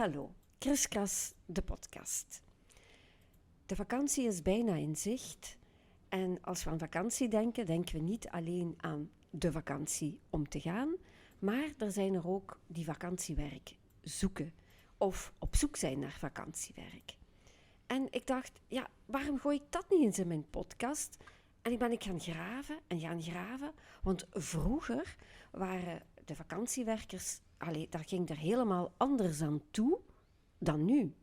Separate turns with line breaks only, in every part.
Hallo, Kriskras, de podcast. De vakantie is bijna in zicht. En als we aan vakantie denken, denken we niet alleen aan de vakantie om te gaan, maar er zijn er ook die vakantiewerk zoeken of op zoek zijn naar vakantiewerk. En ik dacht, ja, waarom gooi ik dat niet eens in mijn podcast? En ik ben gaan graven, want vroeger waren de vakantiewerkers, dat ging er helemaal anders aan toe dan nu.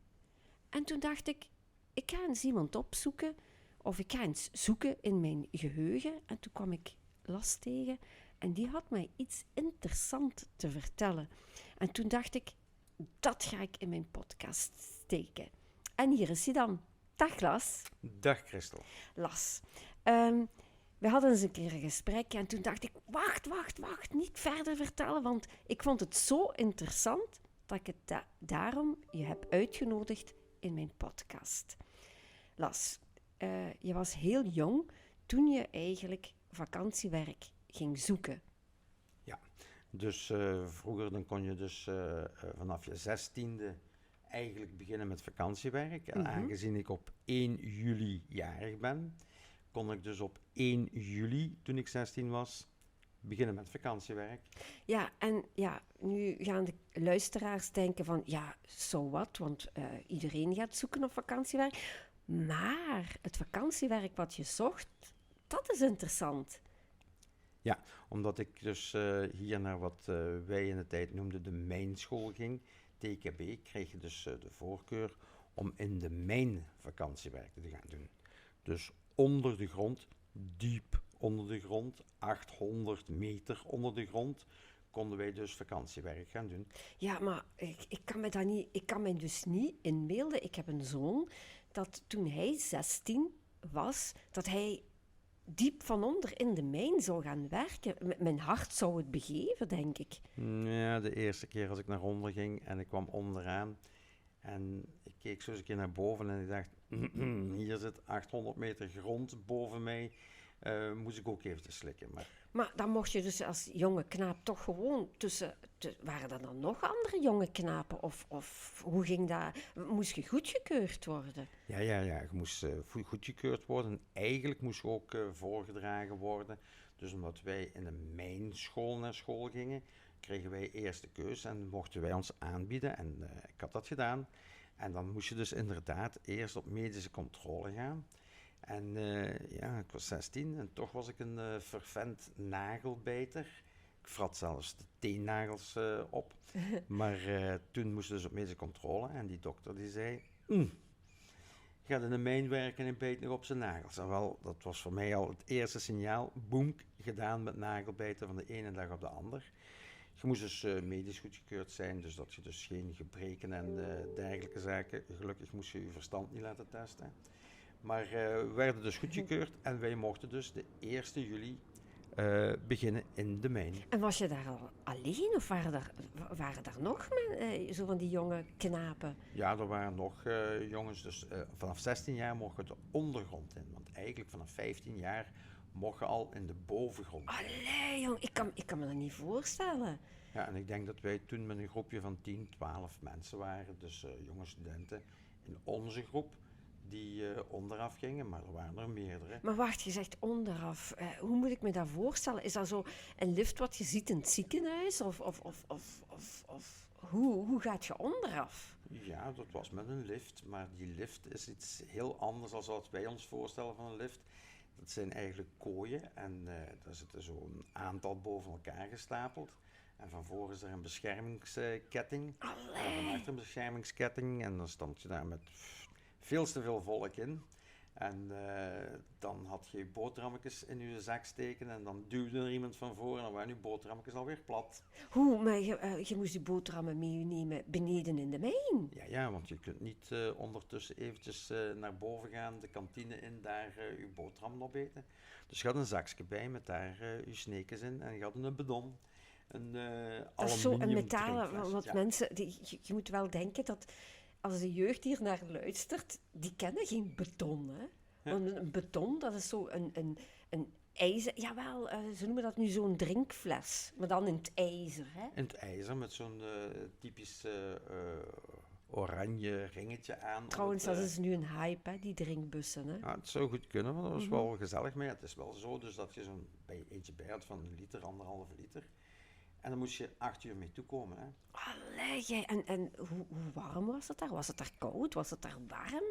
En toen dacht ik ga eens iemand opzoeken, of ik ga eens zoeken in mijn geheugen. En toen kwam ik Las tegen en die had mij iets interessants te vertellen. En toen dacht ik, dat ga ik in mijn podcast steken. En hier is hij dan. Dag Las.
Dag Christel.
Las. We hadden eens een keer een gesprek en toen dacht ik, wacht, niet verder vertellen, want ik vond het zo interessant dat ik het daarom je heb uitgenodigd in mijn podcast. Las, je was heel jong toen je eigenlijk vakantiewerk ging zoeken.
Ja, dus vroeger dan kon je dus vanaf je 16e eigenlijk beginnen met vakantiewerk. En aangezien ik op 1 juli jarig ben, kon ik dus op 1 juli, toen ik 16 was, beginnen met vakantiewerk.
Ja, en ja, nu gaan de luisteraars denken van, ja, so what, want iedereen gaat zoeken op vakantiewerk. Maar het vakantiewerk wat je zocht, dat is interessant.
Ja, omdat ik dus hier naar wat wij in de tijd noemden de mijnschool ging, TKB, kreeg je dus de voorkeur om in de mijn vakantiewerk te gaan doen. Dus onder de grond, diep onder de grond, 800 meter onder de grond, konden wij dus vakantiewerk gaan doen.
Ja, maar ik kan me dus niet inbeelden. Ik heb een zoon dat toen hij 16 was, dat hij diep van onder in de mijn zou gaan werken. Mijn hart zou het begeven, denk ik.
Ja, de eerste keer als ik naar onder ging en ik kwam onderaan en ik keek zo eens een keer naar boven en ik dacht, hier zit 800 meter grond boven mij, moest ik ook even slikken.
Maar dan mocht je dus als jonge knaap toch gewoon waren er dan nog andere jonge knapen? Of hoe ging dat? Moest je goedgekeurd worden?
Ja, je moest goedgekeurd worden. Eigenlijk moest je ook voorgedragen worden. Dus omdat wij in de mijnschool naar school gingen, kregen wij eerst de keus en mochten wij ons aanbieden. En ik had dat gedaan. En dan moest je dus inderdaad eerst op medische controle gaan. En ik was 16 en toch was ik een fervent nagelbijter. Ik vrat zelfs de teennagels op. Maar toen moest je dus op medische controle en die dokter die zei, gaat in de mijn werken en bijt nog op zijn nagels. En wel, dat was voor mij al het eerste signaal, boemk, gedaan met nagelbijten van de ene dag op de ander. Je moest dus medisch goedgekeurd zijn, dus dat je dus geen gebreken en dergelijke zaken. Gelukkig moest je je verstand niet laten testen. Maar we werden dus goedgekeurd en wij mochten dus de 1 juli beginnen in de mijn.
En was je daar al alleen of waren daar nog zo van die jonge knapen?
Ja, er waren nog jongens, dus vanaf 16 jaar mocht je de ondergrond in. Want eigenlijk vanaf 15 jaar mocht je al in de bovengrond.
Allee, jong, ik kan me dat niet voorstellen.
Ja, en ik denk dat wij toen met een groepje van 10, 12 mensen waren, dus jonge studenten in onze groep, die onderaf gingen, maar er waren er meerdere.
Maar wacht, je zegt onderaf. Hoe moet ik me dat voorstellen? Is dat zo een lift wat je ziet in het ziekenhuis? Of hoe gaat je onderaf?
Ja, dat was met een lift, maar die lift is iets heel anders dan wat wij ons voorstellen van een lift. Dat zijn eigenlijk kooien en daar zitten zo'n aantal boven elkaar gestapeld. En van voor is er een beschermingsketting. En van achter een beschermingsketting. En dan stond je daar met veel te veel volk in. En dan had je boterhammetjes in je zak steken en dan duwde er iemand van voor en dan waren je boterhammetjes alweer plat.
Hoe? Maar je moest die boterhammen meenemen beneden in de mijn?
Ja, want je kunt niet ondertussen eventjes naar boven gaan, de kantine in, daar je boterham opeten. Dus je had een zakje bij met daar je sneekjes in en je had een bidon.
Dat is zo een metalen,
drinkfles.
want
Ja.
mensen, je moet wel denken dat als de jeugd hier naar luistert, die kennen geen beton, hè.
Ja.
Want een beton, dat is zo een ijzer, jawel, ze noemen dat nu zo'n drinkfles, maar dan in het ijzer, hè.
In het ijzer met zo'n typisch oranje ringetje aan.
Trouwens, dat is nu een hype, hè, die drinkbussen. Hè?
Ja, het zou goed kunnen, want dat was wel gezellig. Maar ja, het is wel zo dus dat je zo'n eentje bij had van 1 liter, 1,5 liter. En dan moest je 8 uur mee toekomen. Hè.
Allee, en hoe warm was het daar? Was het daar koud? Was het daar warm?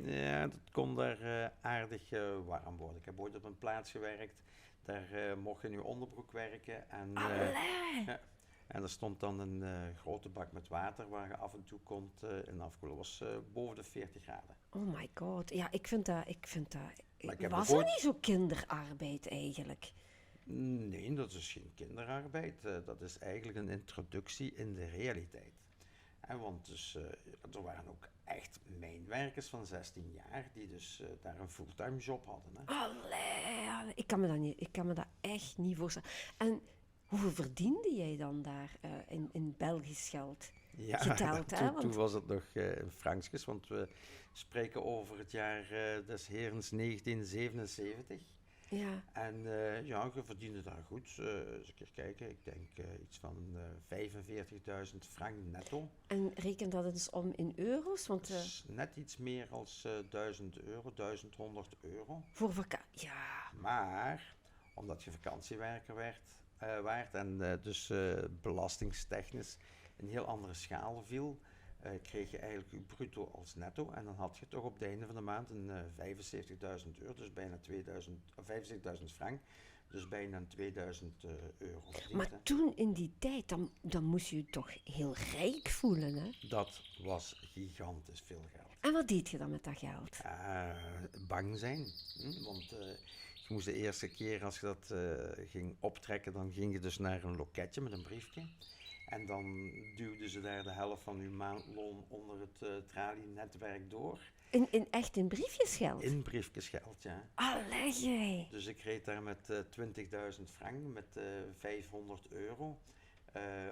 Ja, dat kon daar aardig warm worden. Ik heb ooit op een plaats gewerkt, daar mocht je in je onderbroek werken. En, ja, en er stond dan een grote bak met water waar je af en toe kon en afkoelen. Dat was boven de 40 graden.
Oh my god, ja, ik vind dat...
Maar ik
Was er niet zo kinderarbeid eigenlijk?
Nee, dat is geen kinderarbeid. Dat is eigenlijk een introductie in de realiteit. Want dus, er waren ook echt mijnwerkers van 16 jaar die dus daar een fulltime job hadden. Hè.
Allee, ik kan me dat echt niet voorstellen. En hoeveel verdiende jij dan daar in Belgisch geld?
Ja,
Geteld, hè?
toen was het nog in frankjes, want we spreken over het jaar des herens 1977.
Ja.
En ja, je verdiende daar goed. Eens een keer kijken, ik denk iets van 45.000 frank netto.
En reken dat eens om in euro's? Want,
Dat is net iets meer dan 1000 euro, 1100 euro.
voor vakantie, ja.
Maar, omdat je vakantiewerker waard en dus belastingstechnisch een heel andere schaal viel, kreeg je eigenlijk je bruto als netto. En dan had je toch op het einde van de maand een 75.000 euro, dus bijna 75.000 frank. Dus bijna 2000 euro verdiend.
Maar toen in die tijd, dan moest je je toch heel rijk voelen, hè?
Dat was gigantisch veel geld.
En wat deed je dan met dat geld?
Bang zijn. Want je moest de eerste keer als je dat ging optrekken, dan ging je dus naar een loketje met een briefje. En dan duwden ze daar de helft van uw maandloon onder het tralienetwerk door.
Echt in briefjesgeld?
In briefjesgeld, ja.
Allee, jij.
Dus ik reed daar met 20.000 frank, met 500 euro.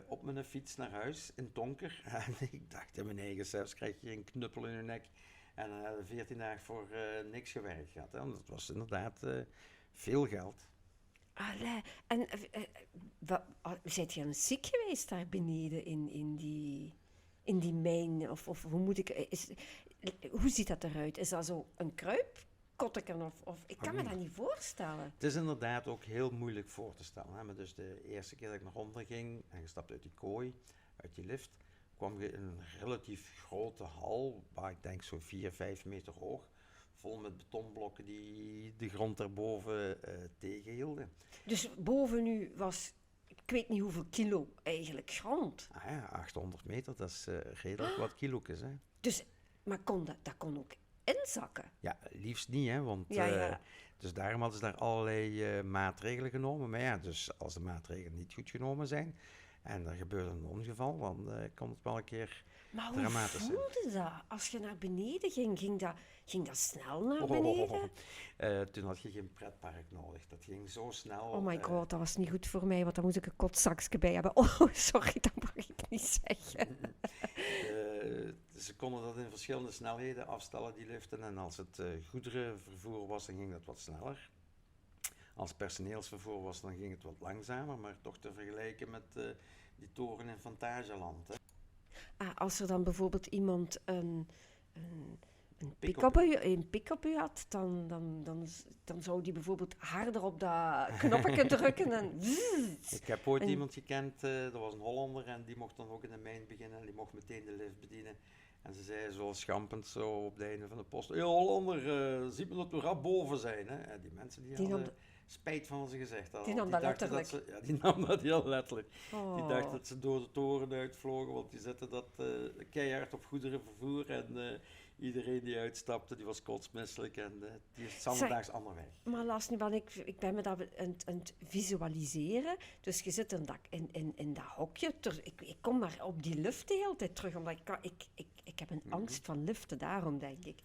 Op mijn fiets naar huis in donker. En ik dacht in mijn eigen zelfs krijg je een knuppel in je nek. En dan hadden we 14 dagen voor niks gewerkt gehad. Hè. Dat was inderdaad veel geld.
Allee, en zijt je dan ziek geweest daar beneden in die mijn? Of hoe moet ik... hoe ziet dat eruit? Is dat zo een kruipkotteken? Of ik kan me dat niet voorstellen.
Het is inderdaad ook heel moeilijk voor te stellen. Hè. Maar dus de eerste keer dat ik naar onder ging en je stapte uit die kooi, uit die lift, kwam je in een relatief grote hal, waar ik denk zo 4, 5 meter hoog, vol met betonblokken die de grond daarboven tegenhielden.
Dus boven u was, ik weet niet hoeveel kilo eigenlijk grond.
Ah ja, 800 meter, dat is redelijk wat kilo's, hè.
Dus, maar dat kon ook inzakken?
Ja, liefst niet, hè, want
Ja.
dus daarom hadden ze daar allerlei maatregelen genomen. Maar ja, dus als de maatregelen niet goed genomen zijn en er gebeurde een ongeval, dan kan het wel een keer
Maar hoe
dramatisch zijn.
voelde dat? Als je naar beneden ging, ging dat snel naar beneden?
Toen had je geen pretpark nodig. Dat ging zo snel.
Oh my god, dat was niet goed voor mij, want dan moest ik een kotzakje bij hebben. Oh, sorry, dat mag ik niet zeggen.
Ze konden dat in verschillende snelheden afstellen, die liften. En als het goederenvervoer was, dan ging dat wat sneller. Als personeelsvervoer was, dan ging het wat langzamer. Maar toch te vergelijken met die toren in Fantageland. Hè.
Als er dan bijvoorbeeld iemand een pick-up u had, dan zou die bijvoorbeeld harder op dat knopje drukken en...
Ik heb ooit iemand gekend, dat was een Hollander, en die mocht dan ook in de mijn beginnen en die mocht meteen de lift bedienen. En ze zei zo schampend zo op het einde van de post, Hollander, ziet me dat we rap boven zijn. Hè? En die mensen die hadden spijt van wat ze gezegd hadden.
Die nam dat letterlijk.
Die nam dat heel letterlijk.
Oh.
Die dacht dat ze door de toren uitvlogen, want die zetten dat keihard op goederenvervoer. En iedereen die uitstapte, die was kotsmisselijk en die is zanderdaags ander weg.
Maar las nu, want ik ben me dat aan het visualiseren. Dus je zit in dat hokje. Ik kom maar op die lift de hele tijd terug, omdat ik heb een angst van liften, daarom denk ik.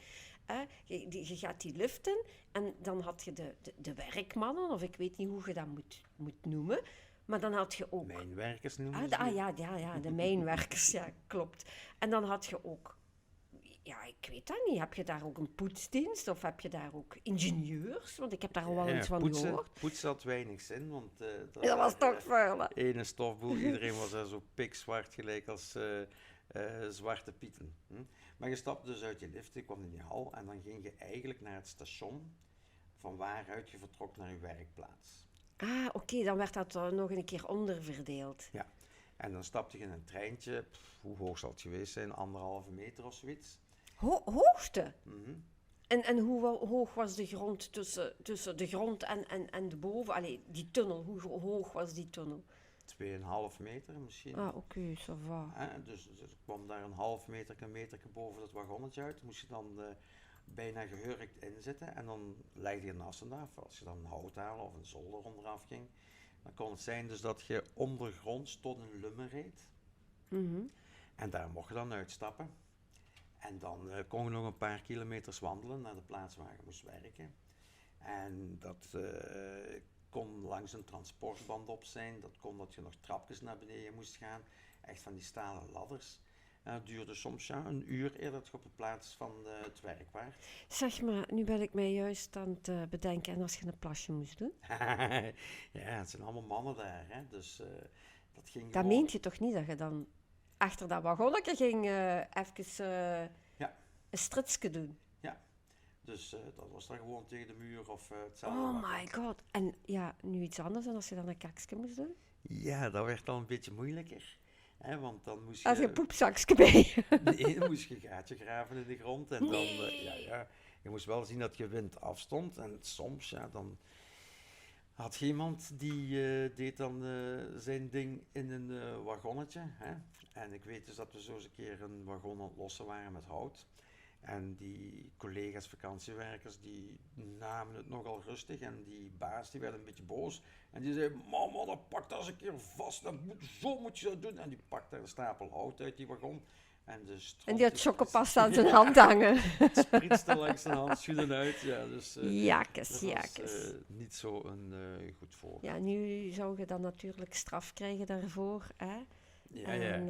Je gaat die liften en dan had je de werkmannen, of ik weet niet hoe je dat moet noemen. Maar dan had je ook...
Mijnwerkers noemen ze
ja, de mijnwerkers, ja, klopt. En dan had je ook... Ja, ik weet dat niet. Heb je daar ook een poetsdienst of heb je daar ook ingenieurs? Want ik heb daar al wel eens van gehoord.
Poetsen had weinig zin, want...
dat was toch vuil, hè?
Ene stofboel, iedereen was er zo pikzwart gelijk als Zwarte Pieten. Maar je stapte dus uit je lift, je kwam in die hal en dan ging je eigenlijk naar het station van waaruit je vertrok naar je werkplaats.
Ah, oké, dan werd dat nog een keer onderverdeeld.
Ja, en dan stapte je in een treintje, hoe hoog zal het geweest zijn, 1,5 meter of zoiets.
Hoogte?
Mhm.
En hoe hoog was de grond tussen de grond en de boven? Allee, die tunnel, hoe hoog was die tunnel?
2,5 meter misschien.
Ah, oké, ça va.
Dus ik kwam daar een meter boven het wagonnetje uit. Moest je dan bijna gehurkt inzitten en dan legde je nassen af. Als je dan een houthalen of een zolder onderaf ging, dan kon het zijn dus dat je ondergronds tot een lumme reed.
Mhm.
En daar mocht je dan uitstappen. En dan kon je nog een paar kilometers wandelen naar de plaats waar je moest werken. En dat kon langs een transportband op zijn. Dat kon dat je nog trapjes naar beneden moest gaan. Echt van die stalen ladders. En dat duurde soms een uur eer dat je op de plaats van het werk was.
Zeg maar, nu ben ik mij juist aan het bedenken. En als je een plasje moest doen?
Ja, het zijn allemaal mannen daar. Hè? Dus dat ging
Dat
gewoon...
meent je toch niet dat je dan achter dat wagonnetje ging even
Ja.
een stritsje doen?
Dus dat was dan gewoon tegen de muur of hetzelfde.
Oh
wat.
my god. En ja, nu iets anders dan als je dan een kaksje moest doen?
Ja, dat werd dan een beetje moeilijker. Hè? Want dan moest
Als je
je...
een poepzakje bij.
Nee, dan moest je een gaatje graven in de grond. En dan, je moest wel zien dat je wind afstond. En soms, dan had je iemand die deed dan zijn ding in een wagonnetje. Hè? En ik weet dus dat we zo eens een keer een wagon aan het lossen waren met hout. En die collega's vakantiewerkers, die namen het nogal rustig. En die baas, die werd een beetje boos. En die zei, mama, dan pak dat eens een keer vast. Zo moet je dat doen. En die pakte een stapel hout uit die wagon. En
Die had chocopasta aan zijn hand hangen.
Het spritste langs zijn handschoenen uit. Ja, dus,
Jakes,
dat
jakes.
was niet zo een goed voor.
Ja, nu zou je dan natuurlijk straf krijgen daarvoor. Hè?
Ja,
En,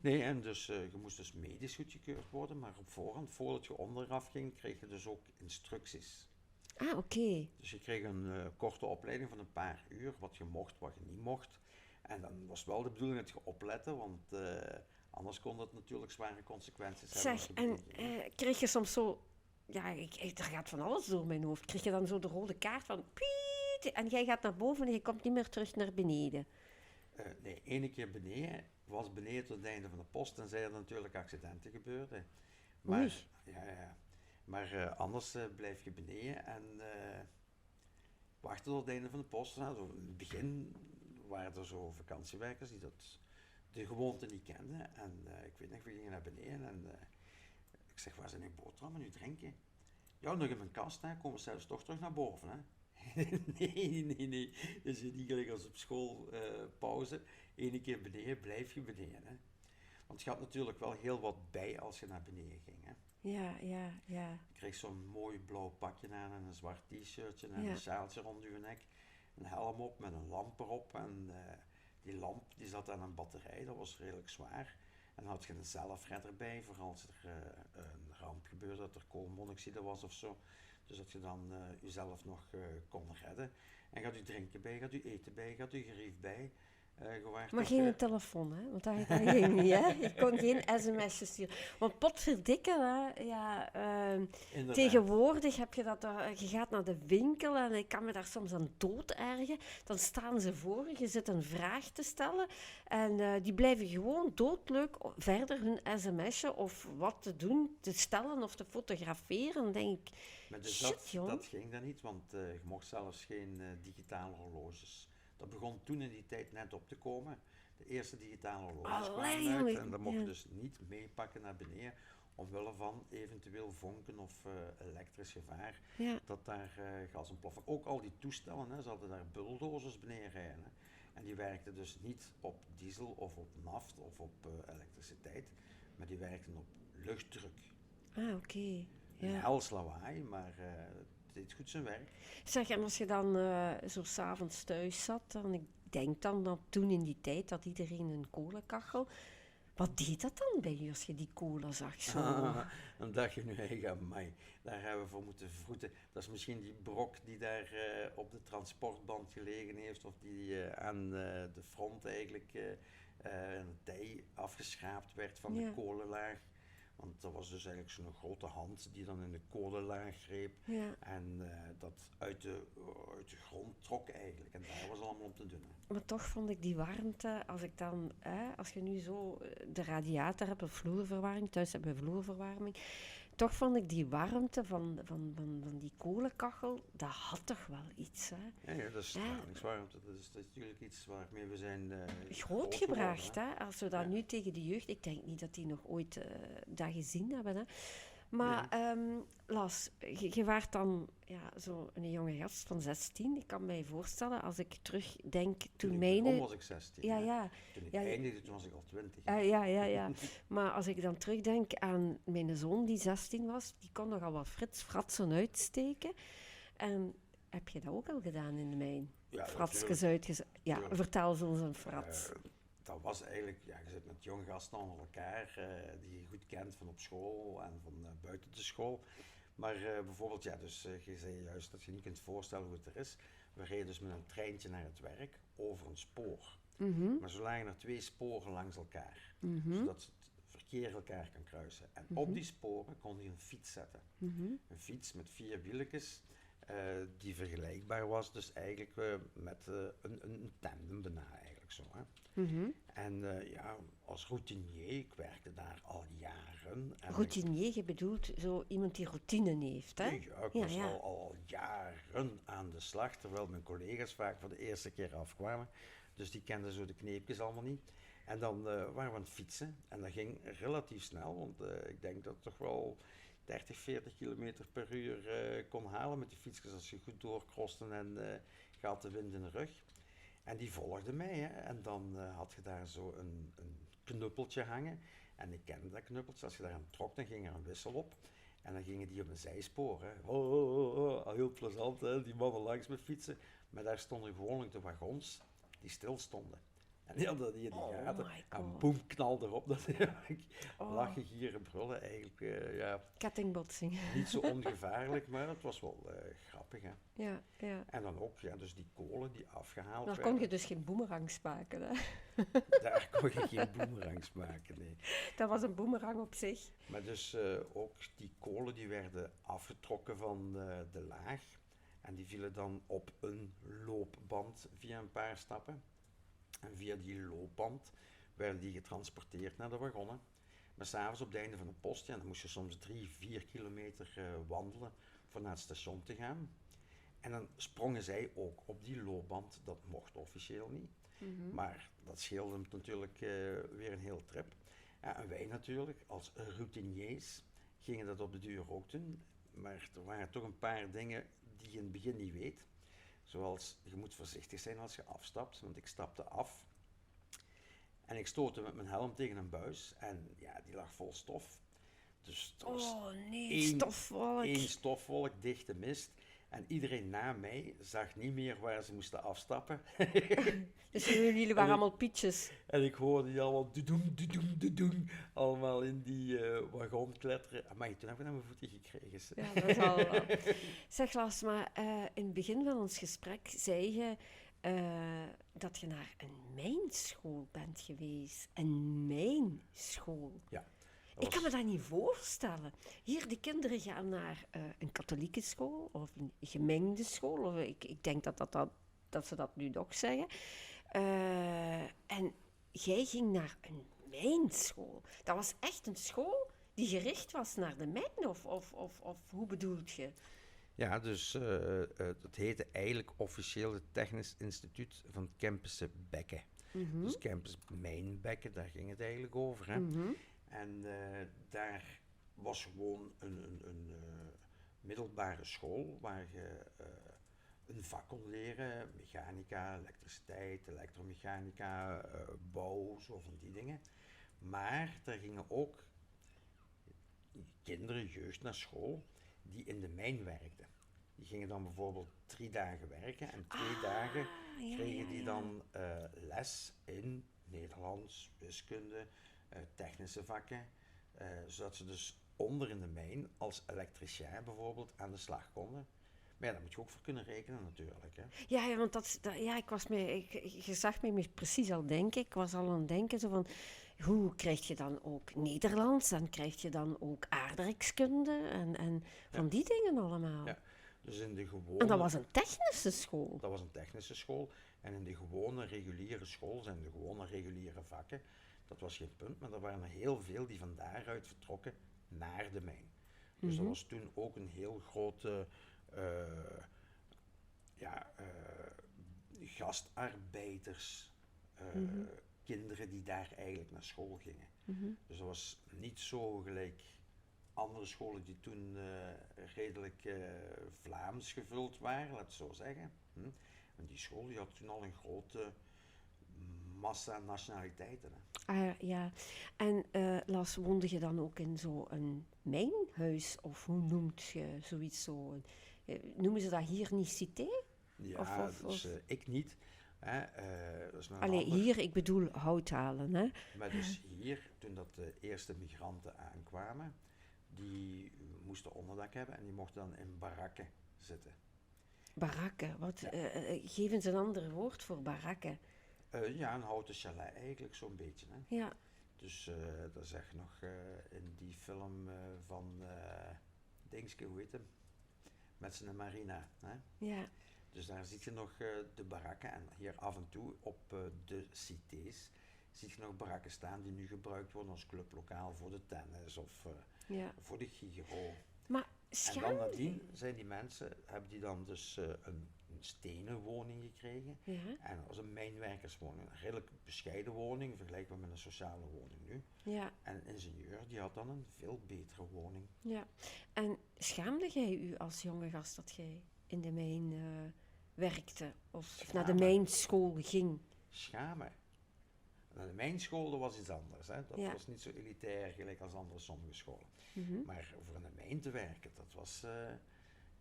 Nee, en dus je moest dus medisch goedgekeurd worden, maar op voorhand, voordat je onderaf ging, kreeg je dus ook instructies.
oké.
Dus je kreeg een korte opleiding van een paar uur, wat je mocht, wat je niet mocht. En dan was wel de bedoeling dat je oplette, want anders kon dat natuurlijk zware consequenties hebben.
Zeg,
voor de
en
bedoeling.
kreeg je soms zo... Ja, er gaat van alles door mijn hoofd. Kreeg je dan zo de rode kaart van... Piet, en jij gaat naar boven en je komt niet meer terug naar beneden.
Nee, ene keer beneden, was beneden tot het einde van de post, tenzij er natuurlijk accidenten gebeurden. Maar,
Oei.
ja. Maar anders blijf je beneden en wachten tot het einde van de post. Nou, zo in het begin waren er zo vakantiewerkers die de gewoonte niet kenden. En ik weet nog, we gingen naar beneden en ik zeg, waar zijn uw boterhammen, uw drinken? Ja, nog in mijn kast, hè. Komen we zelfs toch terug naar boven, hè. Nee. Dus niet gelijk als op school pauze. Eén keer beneden, blijf je beneden. Hè. Want je had natuurlijk wel heel wat bij als je naar beneden ging. Hè.
Ja.
Je kreeg zo'n mooi blauw pakje aan en een zwart t-shirtje en
Ja.
een sjaaltje rond je nek. Een helm op met een lamp erop. En die lamp die zat aan een batterij, dat was redelijk zwaar. En dan had je een zelfredder bij, voor als er een ramp gebeurde, dat er koolmonoxide was of zo. Dus dat je dan jezelf nog kon redden. En gaat u drinken bij, gaat u eten bij, gaat u gerief bij.
Maar geen telefoon, hè? Want dat ging niet, hè? Je kon geen sms'jes sturen. Want potverdikke, hè? Ja, tegenwoordig heb je dat... je gaat naar de winkel en ik kan me daar soms aan dood ergen. Dan staan ze voor je zit een vraag te stellen. En die blijven gewoon doodleuk verder hun sms'je of wat te doen, te stellen of te fotograferen. Dan denk ik,
Maar dus
shit, joh.
dat ging dan niet, want je mocht zelfs geen digitale horloges. Dat begon toen in die tijd net op te komen. De eerste digitale horloges
Allee,
kwamen uit
jongen,
en dat mocht je
ja.
dus niet meepakken naar beneden, omwille van eventueel vonken of elektrisch gevaar,
Ja.
dat daar gas ontploffen. Ook al die toestellen, hè, ze hadden daar bulldozers beneden rijden. Hè. En die werkten dus niet op diesel of op naft of op elektriciteit, maar die werkten op luchtdruk.
Oké.
Een
Ja.
hels lawaai, maar het deed goed zijn werk.
Zeg, en als je dan zo s'avonds thuis zat, dan, ik denk dan dat toen in die tijd dat iedereen een kolenkachel... Wat deed dat dan bij je als je die kolen zag? Zo?
Dan dacht je nu, hey, amai, daar hebben we voor moeten vroeten. Dat is misschien die brok die daar op de transportband gelegen heeft, of die aan de front eigenlijk en het tij afgeschraapt werd van de kolenlaag. Want dat was dus eigenlijk zo'n grote hand die dan in de kolenlaag greep en dat uit de grond trok eigenlijk. En daar was allemaal om te doen.
Maar toch vond ik die warmte, als je nu zo de radiator hebt of vloerverwarming, thuis hebben we vloerverwarming, toch vond ik die warmte van die kolenkachel, dat had toch wel iets. Hè?
Ja, dat is stralingswarmte. Dat is natuurlijk iets waarmee we zijn
grootgebracht. Hè? Als we dat nu tegen de jeugd... Ik denk niet dat die nog ooit dat gezien hebben. Hè? Maar Las, je waart dan zo een jonge gast van 16. Ik kan mij voorstellen, als ik terugdenk... Toen
was ik 16.
Ja.
Toen ik eindigde, toen was ik al 20.
Ja. Maar als ik dan terugdenk aan mijn zoon die 16 was, die kon nogal wat fratsen uitsteken. En heb je dat ook al gedaan in de mijn?
Ja,
Fratsjes uitgezet. Ja, vertel eens ons een frats.
Dat was eigenlijk, je zit met jonge gasten onder elkaar, die je goed kent van op school en van buiten de school. Maar bijvoorbeeld, je zei juist dat je niet kunt voorstellen hoe het er is. We reden dus met een treintje naar het werk over een spoor. Maar zo lagen er 2 sporen langs elkaar, zodat het verkeer elkaar kan kruisen. En op die sporen kon je een fiets zetten. Een fiets met 4 wieltjes. Die vergelijkbaar was dus eigenlijk met een tandem bijna eigenlijk zo. Hè. En als routinier, ik werkte daar al jaren.
Routinier, je bedoelt zo iemand die routine heeft, hè?
Ja, ik was al jaren aan de slag, terwijl mijn collega's vaak voor de eerste keer afkwamen. Dus die kenden zo de kneepjes allemaal niet. En dan waren we aan het fietsen en dat ging relatief snel, want ik denk dat het toch wel 30, 40 kilometer per uur kon halen met die fietsjes als je goed doorkrosten en je had de wind in de rug. En die volgde mij, hè. En dan had je daar zo een knuppeltje hangen. En ik kende dat knuppeltje, als je daar aan trok, dan ging er een wissel op. En dan gingen die op een zijspoor. Hè. Heel plezant, hè, die mannen langs met fietsen. Maar daar stonden gewoonlijk de wagons die stil stonden. En die hadden die in de gaten. En boem, knal erop. Dat lachen, gieren, brullen. Eigenlijk,
kettingbotsing.
Niet zo ongevaarlijk, maar het was wel grappig. Hè.
Ja.
En dan ook, dus die kolen die afgehaald
werden. Daar kon je dus geen boemerangs maken, hè?
Daar kon je geen boemerangs maken, nee.
Dat was een boemerang op zich.
Maar dus ook die kolen die werden afgetrokken van de laag. En die vielen dan op een loopband via een paar stappen. En via die loopband werden die getransporteerd naar de wagonnen. Maar s'avonds op het einde van de post, dan moest je soms 3, 4 kilometer wandelen voor naar het station te gaan. En dan sprongen zij ook op die loopband, dat mocht officieel niet. Maar dat scheelde hem natuurlijk weer een heel trip. Ja, en wij natuurlijk, als routiniers, gingen dat op de duur ook doen. Maar er waren toch een paar dingen die je in het begin niet weet. Zoals, je moet voorzichtig zijn als je afstapt, want ik stapte af. En ik stootte met mijn helm tegen een buis en die lag vol stof. Dus het was
stofwolk.
één stofwolk, dichte mist. En iedereen na mij zag niet meer waar ze moesten afstappen.
Dus jullie waren allemaal pietjes.
En ik hoorde die allemaal doedoem, allemaal in die wagon kletteren. Maar toen heb ik naar mijn voeten gekregen.
Ja, dat is al... Zeg Lars, maar in het begin van ons gesprek zei je dat je naar een mijnschool bent geweest. Een mijnschool.
Ja.
Ik kan me dat niet voorstellen. Hier, de kinderen gaan naar een katholieke school of een gemengde school. Of ik denk dat ze dat nu nog zeggen. En jij ging naar een mijnschool. Dat was echt een school die gericht was naar de mijn? Of hoe bedoelt je?
Ja, dus het heette eigenlijk officieel het Technisch Instituut van Kempense Bekke. Dus Kempens Mijnbekken, daar ging het eigenlijk over. Hè. En daar was gewoon een middelbare school waar je een vak kon leren. Mechanica, elektriciteit, elektromechanica, bouw, zo van die dingen. Maar daar gingen ook kinderen, jeugd naar school die in de mijn werkten. Die gingen dan bijvoorbeeld 3 dagen werken en 2 dagen kregen die dan les in Nederlands, wiskunde, technische vakken, zodat ze dus onder in de mijn als elektricien bijvoorbeeld aan de slag konden. Maar ja, daar moet je ook voor kunnen rekenen natuurlijk. Hè.
Ja, want je zag me precies al denken. Ik was al aan het denken zo van, hoe krijg je dan ook Nederlands en krijg je dan ook aardrijkskunde en van
Ja.
die dingen allemaal.
Ja. Dus in de
En dat
gewone,
was een technische school.
dat was een technische school. En in de gewone reguliere school zijn de gewone reguliere vakken. Dat was geen punt, maar er waren er heel veel die van daaruit vertrokken naar de mijn. Dus dat was toen ook een heel grote eh, ja, gastarbeiders, kinderen die daar eigenlijk naar school gingen. Dus dat was niet zo gelijk andere scholen die toen redelijk Vlaams gevuld waren, laat het zo zeggen. En die school die had toen al een grote massa nationaliteiten. Hè.
Ja, en Las, woonde je dan ook in zo'n mijnhuis? Of hoe noemt je zoiets zo? Noemen ze dat hier niet cité?
Ja,
Of-
dus ik niet. Hè, dat is nog een
Allee,
ander.
hier, ik bedoel houthalen, hè?
Maar dus hier, toen dat de eerste migranten aankwamen, die moesten onderdak hebben en die mochten dan in barakken zitten.
Barakken,
Ja.
geven ze een ander woord voor barakken?
Ja, een houten chalet eigenlijk zo'n beetje. Hè.
Ja,
Dus dat zeg je nog in die film van Dingske, hoe heet hem? Met zijn marina. Hè.
ja.
Dus daar zie je nog de barakken en hier af en toe op de cités zie je nog barakken staan die nu gebruikt worden als clublokaal voor de tennis of
Ja.
voor de Giro.
Maar
En dan
schaam...
nadien zijn die mensen, hebben die dan dus een stenen woning gekregen.
Ja,
En dat was een mijnwerkerswoning, een redelijk bescheiden woning, vergelijkbaar met een sociale woning nu.
ja,
En een ingenieur die had dan een veel betere woning.
ja. En schaamde jij u als jonge gast dat jij in de mijn werkte? Of naar de
Schamen.
mijnschool ging?
Schamen. En de mijnschool dat was iets anders. Hè. Dat
Ja.
was niet zo elitair gelijk als andere sommige scholen.
Mhm.
Maar voor in de mijn te werken, dat was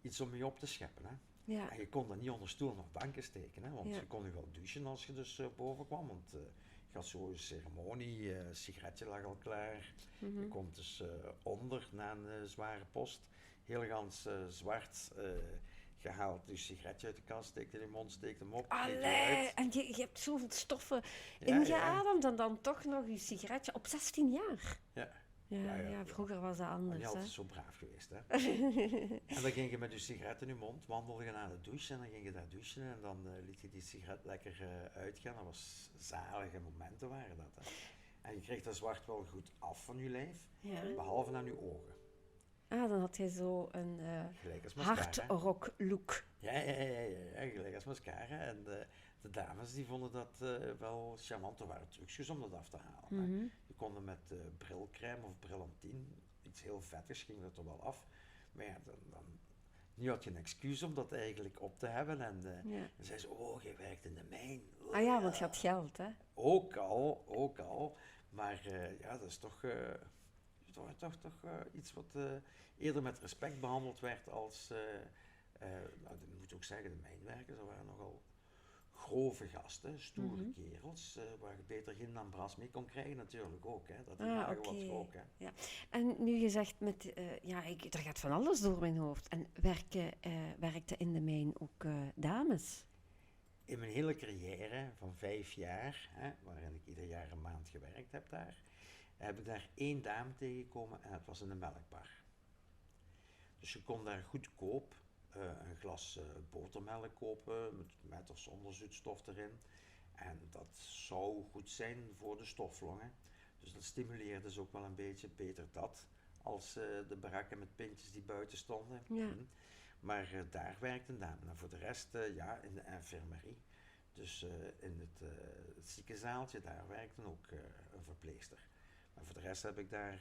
iets om je op te scheppen. Hè.
Ja,
En je kon dat niet onder stoelen of banken steken, hè, want
Ja.
je kon je wel douchen als je dus boven kwam. Want je had zo'n ceremonie, sigaretje lag al klaar. Je kon dus onder na een zware post, heel gans zwart gehaald, dus sigaretje uit de kast, steekte in je mond, steekte hem op, kreeg je
allee,
eruit.
en je hebt zoveel stoffen
Ja, ja.
ingeademd en dan toch nog je sigaretje op 16 jaar.
Ja.
Ja,
Ja,
ja, vroeger was dat
Maar
anders,
niet
hè.
altijd zo braaf geweest, hè. En dan ging je met je sigaret in je mond, wandelde je naar de douche en dan ging je daar douchen en dan liet je die sigaret lekker uitgaan. Dat was zalige momenten waren dat, hè. En je kreeg dat zwart wel goed af van je lijf,
Ja.
behalve aan je ogen.
Ah, dan had je zo een
Gelijk als mascara.
hardrock look.
Ja, gelijk als mascara. En de dames die vonden dat wel charmant. Er waren trucjes om dat af te halen. Hè. Je kon er met brilcrème of brillantine, iets heel vettigs, ging dat er wel af. Maar ja, nu had je een excuus om dat eigenlijk op te hebben. En
Ja.
dan zei ze, oh, jij werkt in de mijn.
Ah ja, want je had geld, hè.
Ook al. Maar ja, dat is toch, iets wat eerder met respect behandeld werd als... nou, dat moet ik ook zeggen, de mijnwerkers, dat waren nogal grove gasten, stoere kerels, waar je beter geen ambras mee kon krijgen natuurlijk ook. Hè, dat die magen wat
oké.
rook. Hè.
Ja. En nu je zegt, er gaat van alles door mijn hoofd. En werkte in de mijn ook dames?
In mijn hele carrière van 5 jaar, hè, waarin ik ieder jaar een maand gewerkt heb daar, heb ik daar 1 dame tegengekomen en het was in de melkbar. Dus je kon daar goedkoop een glas botermelk kopen, met of zonder zoetstof erin. En dat zou goed zijn voor de stoflongen. Dus dat stimuleerde dus ook wel een beetje beter dat, als de barakken met pintjes die buiten stonden.
Ja.
Maar daar werkte een dame. En voor de rest, ja, in de infirmerie. Dus in het ziekenzaaltje, daar werkte ook een verpleegster. Maar voor de rest heb ik daar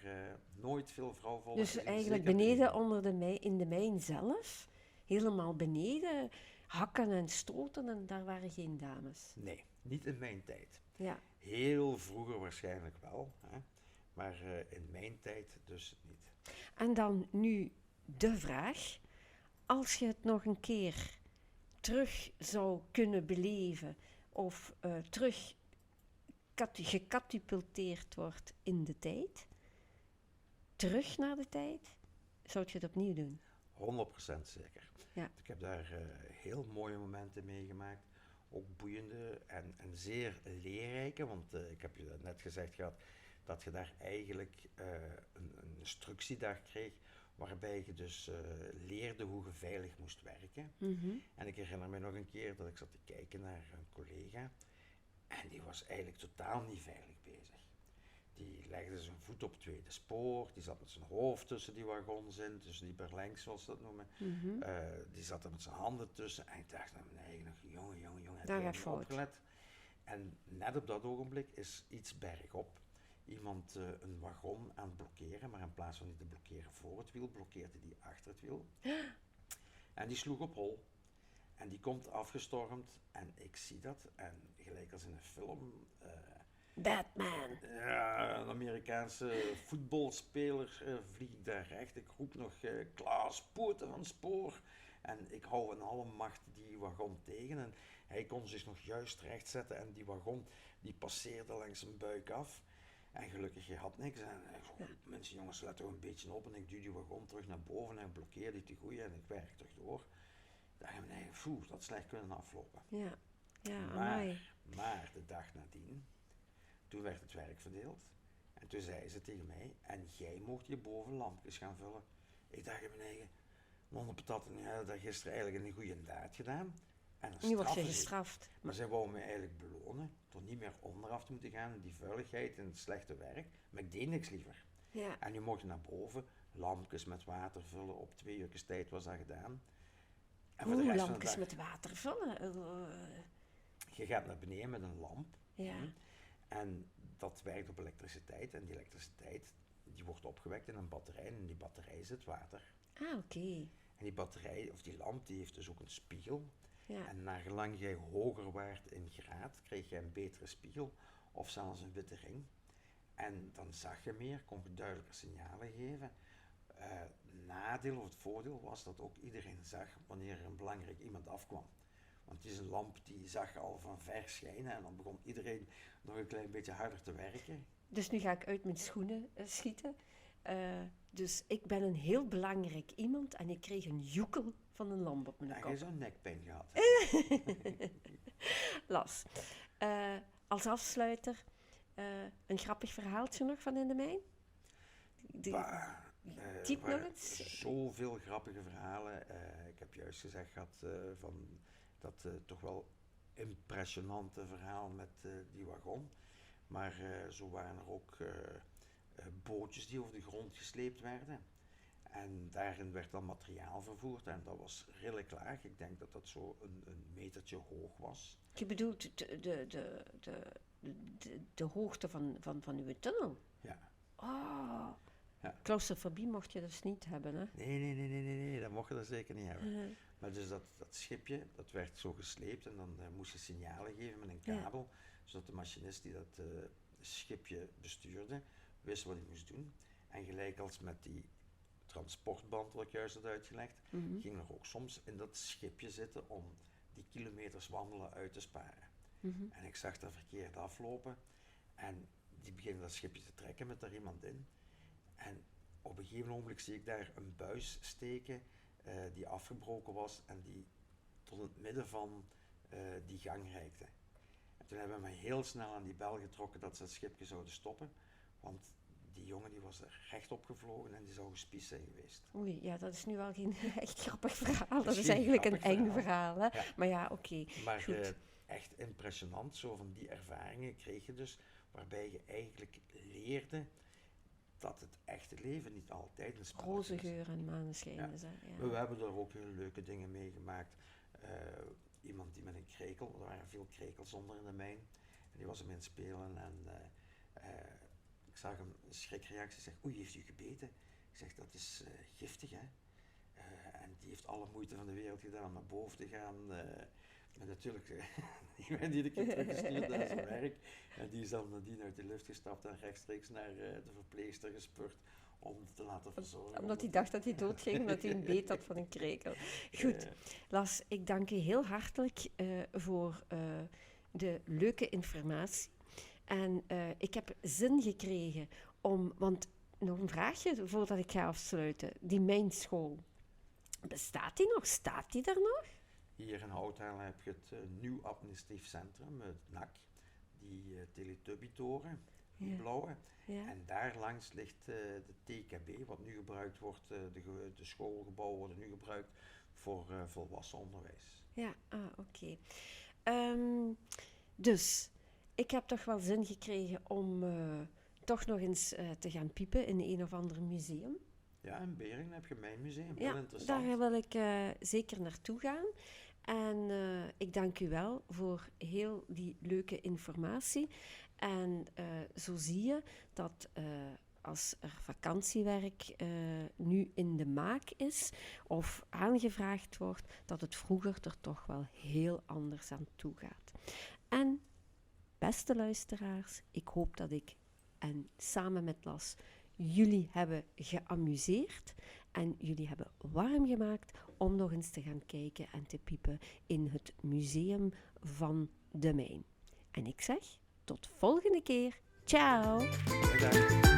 nooit veel vrouwvolk
Dus
gezien,
eigenlijk
zeker
beneden
niet.
onder in de mijn zelf, helemaal beneden, hakken en stoten en daar waren geen dames.
Nee, niet in mijn tijd.
Ja.
Heel vroeger waarschijnlijk wel, hè? Maar in mijn tijd dus niet.
En dan nu de vraag, als je het nog een keer terug zou kunnen beleven of terug gecatapulteerd wordt in de tijd, terug naar de tijd, zou je het opnieuw doen?
100% zeker.
Ja.
Ik heb daar heel mooie momenten meegemaakt. Ook boeiende en zeer leerrijke, want ik heb je net gezegd gehad dat je daar eigenlijk een instructiedag kreeg, waarbij je dus leerde hoe je veilig moest werken. En ik herinner me nog een keer dat ik zat te kijken naar een collega en die was eigenlijk totaal niet veilig bezig. Die legde zijn voet op het tweede spoor, die zat met zijn hoofd tussen die wagons in, tussen die berlinks zoals ze dat noemen. Die zat er met zijn handen tussen en ik dacht naar mijn eigen, jongen, heb jij niet opgelet? En net op dat ogenblik is iets bergop iemand een wagon aan het blokkeren, maar in plaats van die te blokkeren voor het wiel, blokkeerde die achter het wiel. En die sloeg op hol. En die komt afgestormd en ik zie dat en gelijk als in een film...
Batman.
Ja, een Amerikaanse voetbalspeler vliegt daar recht. Ik roep nog Klaas, poten van spoor. En ik hou in alle macht die wagon tegen. En hij kon zich nog juist rechtzetten en die wagon die passeerde langs zijn buik af. En gelukkig, je had niks. En mensen, jongens, let toch een beetje op. En ik duw die wagon terug naar boven en ik blokkeer die te goeie en ik werk terug door. Ik dacht nee, dat slecht kunnen aflopen.
Ja,
maar de dag nadien, toen werd het werk verdeeld. En toen zei ze tegen mij, en jij mocht je boven lampjes gaan vullen. Ik dacht in mijn eigen, patat, ja, dat gisteren eigenlijk een goede daad gedaan. En
nu word je gestraft.
Maar zij wou me eigenlijk belonen, door niet meer onderaf te moeten gaan in die vuiligheid en het slechte werk. Maar ik deed niks liever.
Ja.
En nu mocht je naar boven, lampjes met water vullen, op 2 uur tijd was dat gedaan. En voor de rest
lampjes
van de dag,
met water vullen?
je gaat naar beneden met een lamp.
Ja.
En dat werkt op elektriciteit. En die elektriciteit die wordt opgewekt in een batterij. En in die batterij zit water.
Ah, oké.
En die batterij, of die lamp, die heeft dus ook een spiegel.
Ja.
En naar gelang jij hoger waart in graad, kreeg je een betere spiegel. Of zelfs een witte ring. En dan zag je meer, kon je duidelijker signalen geven. Nadeel of het voordeel was dat ook iedereen zag wanneer er een belangrijk iemand afkwam. Want het is een lamp die zag al van ver schijnen en dan begon iedereen nog een klein beetje harder te werken.
Dus nu ga ik uit mijn schoenen schieten. Dus ik ben een heel belangrijk iemand en ik kreeg een joekel van een lamp op mijn kop.
Je zou nekpijn gehad.
Las. Als afsluiter, een grappig verhaaltje nog van in de mijn? Typ nog eens?
Zoveel grappige verhalen. Ik heb juist gezegd gehad van dat toch wel impressionante verhaal met die wagon. Maar zo waren er ook bootjes die over de grond gesleept werden. En daarin werd dan materiaal vervoerd en dat was redelijk laag. Ik denk dat dat zo een metertje hoog was.
Je bedoelt de hoogte van uw tunnel?
Ja.
Oh,
Ja.
Claustrofobie mocht je dus niet hebben, hè?
Nee, dat mocht je dat zeker niet hebben. Maar dus dat schipje, dat werd zo gesleept en dan moest je signalen geven met een kabel, zodat de machinist die dat schipje bestuurde, wist wat hij moest doen. En gelijk als met die transportband, wat ik juist had uitgelegd, ging er ook soms in dat schipje zitten om die kilometers wandelen uit te sparen. En ik zag dat verkeerd aflopen en die beginnen dat schipje te trekken met daar iemand in. En op een gegeven ogenblik zie ik daar een buis steken die afgebroken was en die tot het midden van die gang reikte. En toen hebben we heel snel aan die bel getrokken dat ze het schipje zouden stoppen, want die jongen die was er recht op gevlogen en die zou gespiesd zijn geweest.
Oei, ja, dat is nu wel geen echt grappig verhaal. Dat is eigenlijk een eng verhaal, hè? Ja. Maar ja, oké.
Maar echt impressionant, zo van die ervaringen kreeg je dus, waarbij je eigenlijk leerde dat het echte leven niet altijd een spel is.
Roze geur en maneschijn is, hè? Ja.
We hebben er ook heel leuke dingen meegemaakt. Iemand die met een krekel, er waren veel krekels onder in de mijn, en die was hem in het spelen en ik zag hem een schrikreactie, zeg, oei, heeft u gebeten? Ik zeg, dat is giftig, hè? En die heeft alle moeite van de wereld gedaan om naar boven te gaan. Maar natuurlijk, die werd iedere keer teruggestuurd naar zijn werk. En die is dan nadien uit de lift gestapt en rechtstreeks naar de verpleegster gespurt om te laten verzorgen.
Omdat hij dacht dat hij doodging, omdat hij een beet had van een krekel. Goed, Las, ik dank je heel hartelijk voor de leuke informatie. En ik heb zin gekregen om, want nog een vraagje voordat ik ga afsluiten. Die mijnschool, Bestaat die nog? Staat die er nog?
Hier in Houthalen heb je het Nieuw Administratief Centrum, het NAC, die Teletubby-toren, die
Ja.
blauwe.
Ja.
En daar langs ligt de TKB, wat nu gebruikt wordt, de schoolgebouwen worden nu gebruikt voor volwassen onderwijs.
Ja, oké. Dus, ik heb toch wel zin gekregen om toch nog eens te gaan piepen in een of ander museum.
Ja, in Beringen heb je mijn museum,
Ja,
heel interessant.
daar wil ik zeker naartoe gaan. En ik dank u wel voor heel die leuke informatie. En zo zie je dat als er vakantiewerk nu in de maak is of aangevraagd wordt, dat het vroeger er toch wel heel anders aan toe gaat. En beste luisteraars, ik hoop dat ik en samen met Las jullie hebben geamuseerd en jullie hebben warm gemaakt om nog eens te gaan kijken en te piepen in het museum van de Mijn. En ik zeg tot volgende keer. Ciao!
Bedankt.